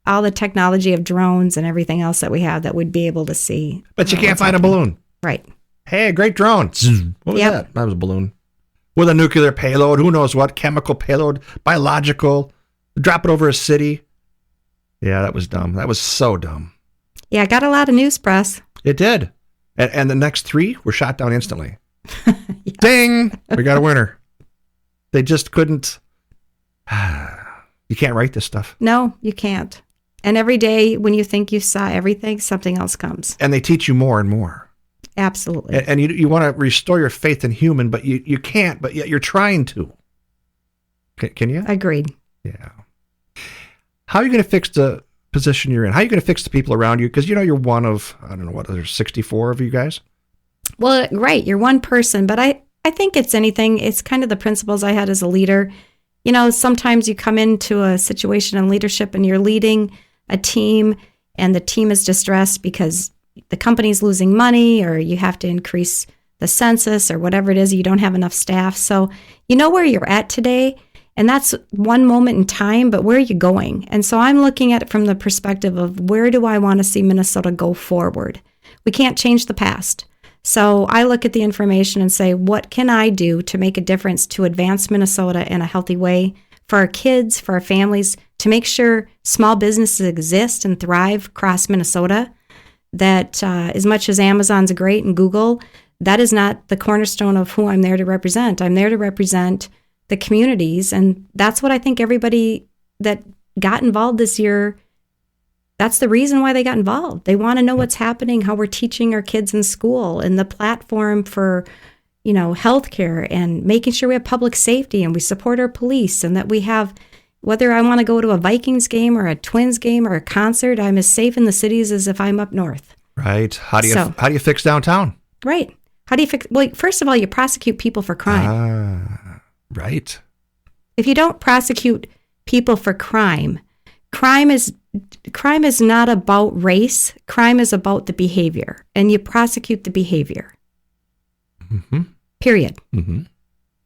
all the technology of drones and everything else that we have, that we'd be able to see. But you can't find a balloon. Right. Hey, great drone. What was that? That was a balloon. With a nuclear payload, who knows what, chemical payload, biological, drop it over a city. Yeah, that was dumb. That was so dumb. Yeah, got a lot of news press. It did. And the next 3 were shot down instantly. Ding! We got a winner. They just couldn't. You can't write this stuff. No, you can't. And every day when you think you saw everything, something else comes. And they teach you more and more. Absolutely. And you want to restore your faith in human, but you can't, but yet you're trying to. Can you? Agreed. Yeah. How are you going to fix the position you're in? How are you going to fix the people around you? Because you're one of, I don't know, what, there's 64 of you guys? Well, right. You're one person, but I think it's anything. It's kind of the principles I had as a leader. Sometimes you come into a situation in leadership and you're leading a team and the team is distressed because the company's losing money or you have to increase the census or whatever it is, you don't have enough staff. So you know where you're at today, and that's one moment in time, but where are you going? And so I'm looking at it from the perspective of where do I want to see Minnesota go forward? We can't change the past. So I look at the information and say, what can I do to make a difference to advance Minnesota in a healthy way for our kids, for our families, to make sure small businesses exist and thrive across Minnesota? That as much as Amazon's great and Google, that is not the cornerstone of who I'm there to represent. I'm there to represent the communities. And that's what I think everybody that got involved this year, that's the reason why they got involved. They want to know what's happening, how we're teaching our kids in school, and the platform for, healthcare and making sure we have public safety and we support our police, and that we have, whether I want to go to a Vikings game or a Twins game or a concert, I'm as safe in the cities as if I'm up north. Right. How do you fix downtown? Right. How do you fix? Well, first of all, you prosecute people for crime. Right. If you don't prosecute people for crime is not about race. Crime is about the behavior, and you prosecute the behavior. Mm-hmm. Period. Mm-hmm.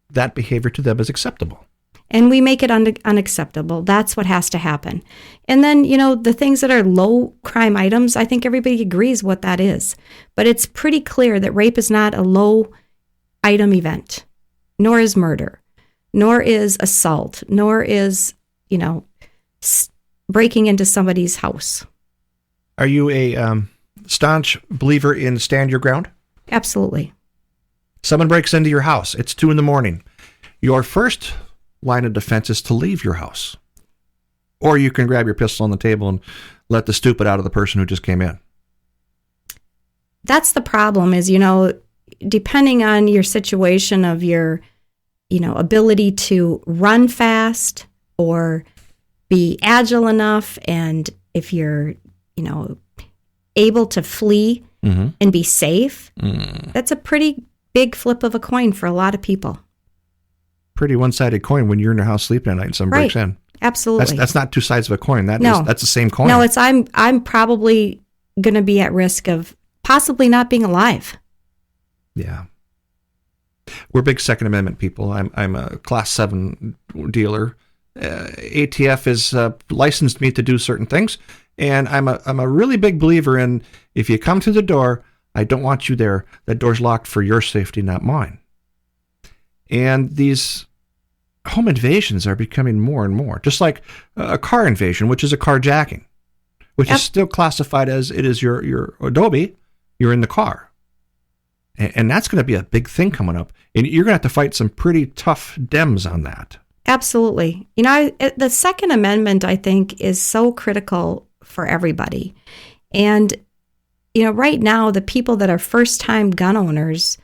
That behavior to them is acceptable. And we make it unacceptable. That's what has to happen. And then, the things that are low crime items, I think everybody agrees what that is. But it's pretty clear that rape is not a low item event, nor is murder, nor is assault, nor is, breaking into somebody's house. Are you a staunch believer in stand your ground? Absolutely. Someone breaks into your house. It's 2 a.m. Your first line of defense is to leave your house. Or you can grab your pistol on the table and let the stupid out of the person who just came in. That's the problem is, depending on your situation of your ability to run fast or be agile enough. And if you're, able to flee and be safe, that's a pretty big flip of a coin for a lot of people. Pretty one-sided coin when you're in your house sleeping at night and someone breaks in. Absolutely. That's not two sides of a coin. That's the same coin. No, I'm probably going to be at risk of possibly not being alive. Yeah. We're big Second Amendment people. I'm a Class 7 dealer. ATF has licensed me to do certain things, and I'm a really big believer in, if you come through the door, I don't want you there. That door's locked for your safety, not mine. And these home invasions are becoming more and more, just like a car invasion, which is a carjacking, which is still classified as it is your Adobe. You're in the car. And that's going to be a big thing coming up. And you're going to have to fight some pretty tough Dems on that. Absolutely. The Second Amendment, I think, is so critical for everybody. And, right now, the people that are first-time gun owners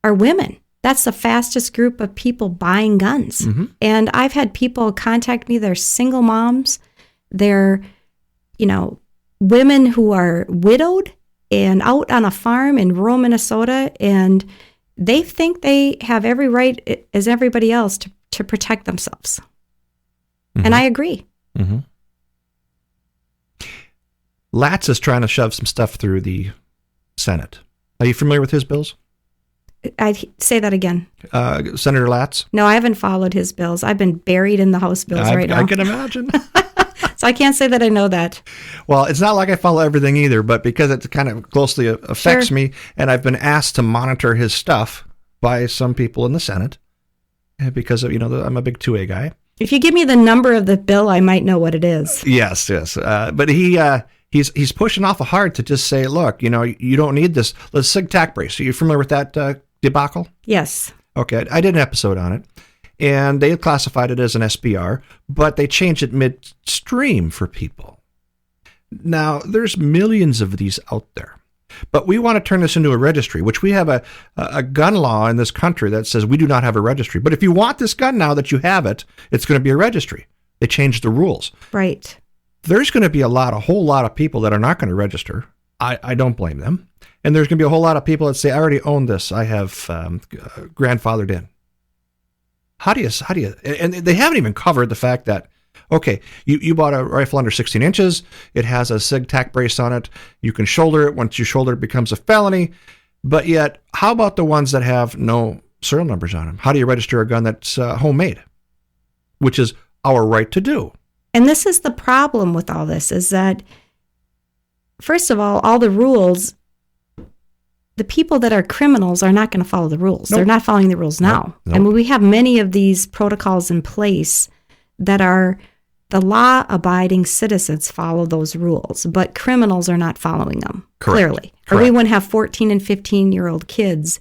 are women. That's the fastest group of people buying guns. Mm-hmm. And I've had people contact me. They're single moms. They're, women who are widowed and out on a farm in rural Minnesota, and they think they have every right as everybody else to protect themselves. Mm-hmm. And I agree. Mm-hmm. Latz is trying to shove some stuff through the Senate. Are you familiar with his bills? I'd say that again. Senator Latz? No, I haven't followed his bills. I've been buried in the House bills right now. I can imagine. So I can't say that I know that. Well, it's not like I follow everything either, but because it kind of closely affects me, and I've been asked to monitor his stuff by some people in the Senate, because of, I'm a big 2A guy. If you give me the number of the bill, I might know what it is. Yes. But he's pushing awful hard to just say, look, you don't need this. Let's SIG tack brace. Are you familiar with that debacle? Yes. Okay. I did an episode on it. And they classified it as an SBR, but they changed it midstream for people. Now, there's millions of these out there. But we want to turn this into a registry, which we have a gun law in this country that says we do not have a registry. But if you want this gun now that you have it, it's going to be a registry. They changed the rules. Right. There's going to be a whole lot of people that are not going to register. I don't blame them. And there's going to be a whole lot of people that say, I already own this. I have grandfathered in. How do you, and they haven't even covered the fact that, okay, you bought a rifle under 16 inches. It has a SIG tack brace on it. You can shoulder it. Once you shoulder it, becomes a felony. But yet, how about the ones that have no serial numbers on them? How do you register a gun that's homemade, which is our right to do? And this is the problem with all this, is that, first of all the rules, the people that are criminals are not going to follow the rules. Nope. They're not following the rules now. Nope. And we have many of these protocols in place that are the law-abiding citizens follow those rules, but criminals are not following them, clearly. Or we wouldn't have 14 and 15-year-old kids,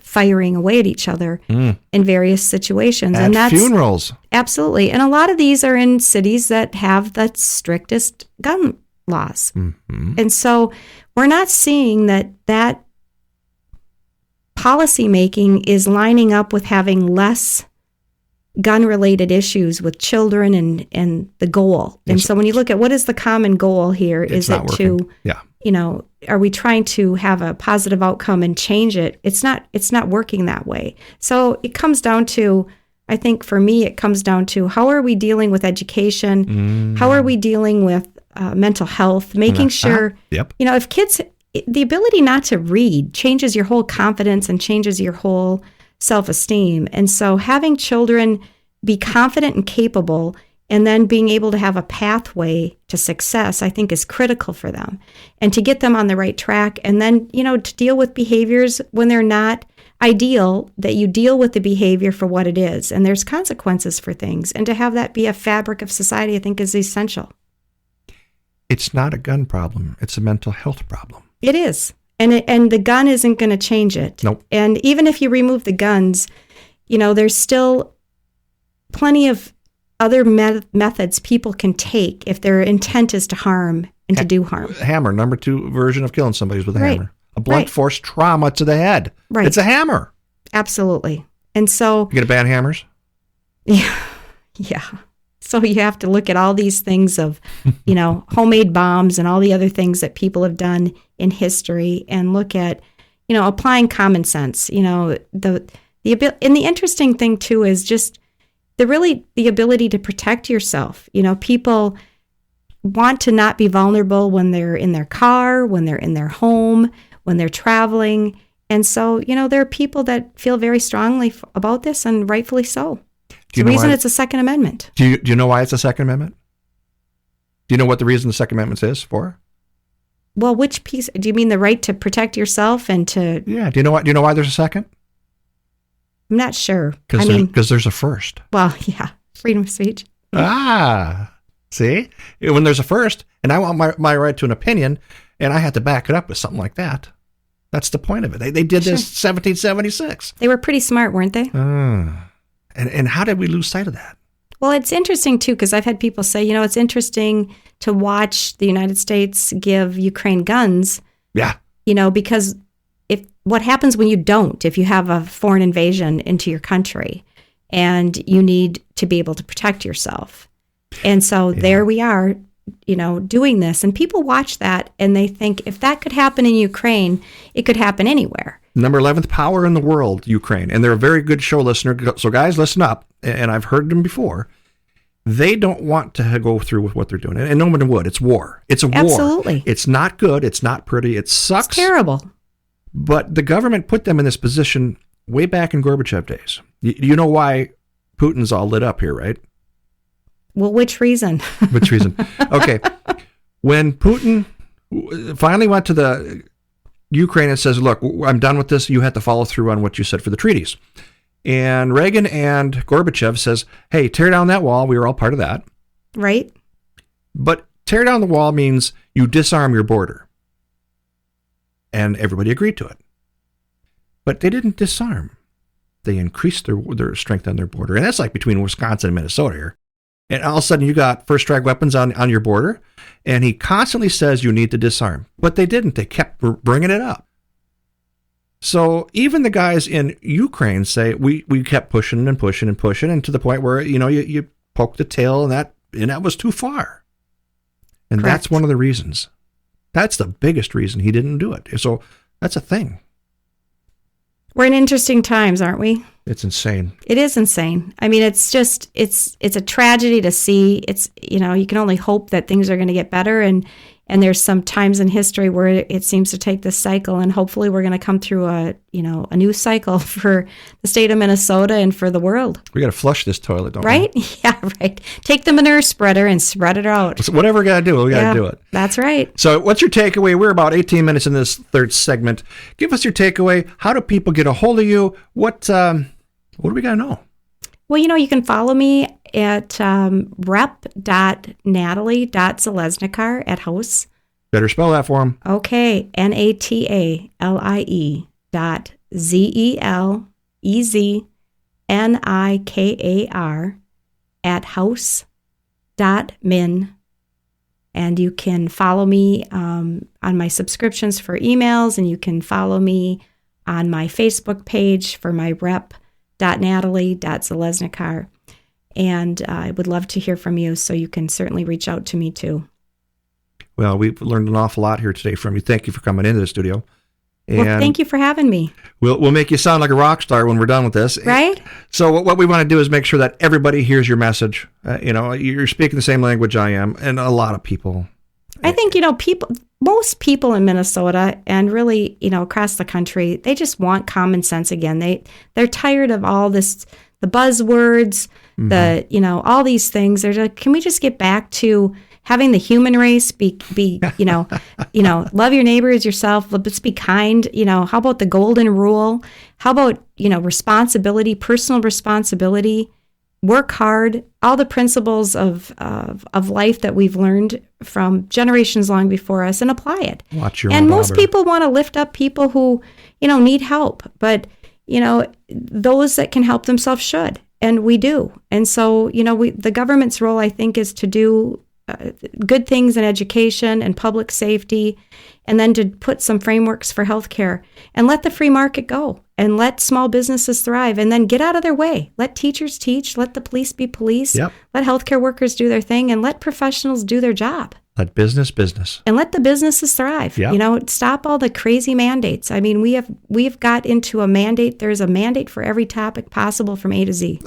firing away at each other in various situations. At funerals. Absolutely. And a lot of these are in cities that have the strictest gun laws. Mm-hmm. And so we're not seeing that policy making is lining up with having less gun-related issues with children and the goal. And so when you look at what is the common goal here, is it to, are we trying to have a positive outcome and change it? It's not working that way. So it comes down to, I think for me, it comes down to how are we dealing with education? How are we dealing with mental health, making sure, if kids, the ability not to read changes your whole confidence and changes your whole self-esteem. And so having children be confident and capable and then being able to have a pathway to success, I think is critical for them. And to get them on the right track and then, to deal with behaviors when they're not ideal, that you deal with the behavior for what it is. And there's consequences for things. And to have that be a fabric of society, I think is essential. It's not a gun problem. It's a mental health problem. It is. And the gun isn't going to change it. Nope. And even if you remove the guns, there's still plenty of other methods people can take if their intent is to harm and to do harm. Hammer, number 2 version of killing somebody is with a hammer. A blunt force trauma to the head. Right. It's a hammer. Absolutely. And so... You gonna ban hammers? Yeah. So you have to look at all these things of, homemade bombs and all the other things that people have done in history and look at, applying common sense. And the interesting thing too is just the ability to protect yourself. People want to not be vulnerable when they're in their car, when they're in their home, when they're traveling. And so, there are people that feel very strongly about this, and rightfully so. The reason it's a Second Amendment. Do you know why it's a Second Amendment? Do you know what the reason the Second Amendment is for? Well, which piece? Do you mean the right to protect yourself and to... Yeah. Do you know why there's a second? I'm not sure. Because there's a first. Well, yeah. Freedom of speech. See? When there's a first, and I want my right to an opinion, and I have to back it up with something like that. That's the point of it. They did this 1776. They were pretty smart, weren't they? And how did we lose sight of that? Well, it's interesting, too, because I've had people say, it's interesting to watch the United States give Ukraine guns. Yeah. Because what happens when you don't, if you have a foreign invasion into your country and you need to be able to protect yourself. And so there we are, doing this. And people watch that and they think if that could happen in Ukraine, it could happen anywhere. Number 11th power in the world, Ukraine. And they're a very good show listener. So guys, listen up. And I've heard them before. They don't want to go through with what they're doing. And no one would. It's war. It's a war. Absolutely. It's not good. It's not pretty. It sucks. It's terrible. But the government put them in this position way back in Gorbachev days. You know why Putin's all lit up here, right? Well, which reason? Which reason? Okay. When Putin finally went to the Ukraine and says, look, I'm done with this. You have to follow through on what you said for the treaties. And Reagan and Gorbachev says, hey, tear down that wall. We were all part of that. Right. But tear down the wall means you disarm your border. And everybody agreed to it. But they didn't disarm. They increased their strength on their border. And that's like between Wisconsin and Minnesota here. And all of a sudden you got first strike weapons on your border. And he constantly says you need to disarm. But they didn't. They kept bringing it up. So even the guys in Ukraine say we kept pushing and pushing and pushing, and to the point where, you poke the tail and that was too far. And Correct. That's one of the reasons. That's the biggest reason he didn't do it. So that's a thing. We're in interesting times, aren't we? It's insane. It is insane. I mean, it's a tragedy to see. It's, you can only hope that things are going to get better. And there's some times in history where it seems to take this cycle, and hopefully we're going to come through a new cycle for the state of Minnesota and for the world. We got to flush this toilet, don't right? we? Right? Yeah, right. Take the manure spreader and spread it out. So whatever we got to do, we got to do it. That's right. So what's your takeaway? We're about 18 minutes in this third segment. Give us your takeaway. How do people get a hold of you? What do we got to know? Well, you can follow me at rep.natalie.zeleznikar at house. Better spell that for them. Okay, NATALIE.ZELEZNIKAR at house.min. And you can follow me on my subscriptions for emails, and you can follow me on my Facebook page for my rep.natalie.zeleznikar. And I would love to hear from you, so you can certainly reach out to me too. Well, we've learned an awful lot here today from you. Thank you for coming into the studio. And well, thank you for having me. We'll make you sound like a rock star when we're done with this. Right? So what we want to do is make sure that everybody hears your message. You're speaking the same language I am, and a lot of people. I think, most people in Minnesota and really, across the country, they just want common sense again. They're tired of all this, the buzzwords, all these things. They're like, can we just get back to having the human race be love your neighbor as yourself, let's be kind, how about the golden rule? How about, responsibility, personal responsibility, work hard, all the principles of life that we've learned from generations long before us, and apply it. Watch your and own most daughter. people want to lift up people who, need help, but, those that can help themselves should, and we do. And so, the government's role, I think, is to do good things in education and public safety and then to put some frameworks for healthcare and let the free market go and let small businesses thrive and then get out of their way. Let teachers teach, let the police be police, Yep. let healthcare workers do their thing, and let professionals do their job. Let business. And let the businesses thrive. Yep. You know, stop all the crazy mandates. I mean, we've got into a mandate. There's a mandate for every topic possible from A to Z.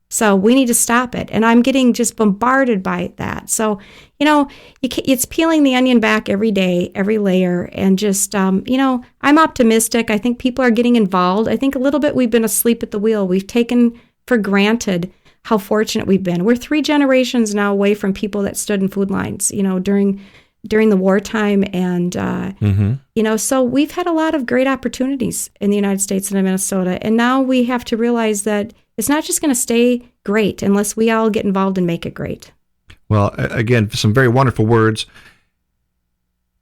So we need to stop it. And I'm getting just bombarded by that. So, you know, it's peeling the onion back every day, every layer. And just, you know, I'm optimistic. I think people are getting involved. I think a little bit we've been asleep at the wheel. We've taken for granted how fortunate we've been. We're 3 generations now away from people that stood in food lines, you know, during the wartime. And, you know, so we've had a lot of great opportunities in the United States and in Minnesota. And now we have to realize that it's not just going to stay great unless we all get involved and make it great. Well, again, some very wonderful words.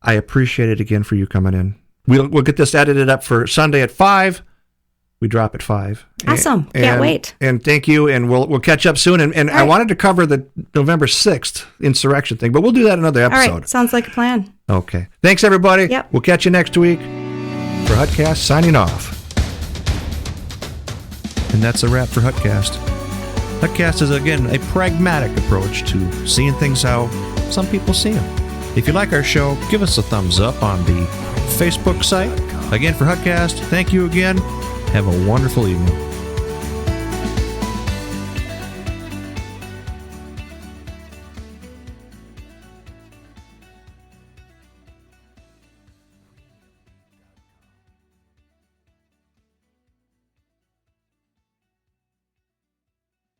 I appreciate it again for you coming in. We'll get this edited up for Sunday at 5. We drop at 5. Awesome. Can't wait. And thank you. And we'll catch up soon. And I wanted to cover the November 6th insurrection thing, but we'll do that another episode. All right. Sounds like a plan. Okay. Thanks, everybody. Yep. We'll catch you next week. For Hutcast, signing off. And that's a wrap for Hutcast. Hutcast is, again, a pragmatic approach to seeing things how some people see them. If you like our show, give us a thumbs up on the Facebook site. Again, for Hutcast, thank you again. Have a wonderful evening.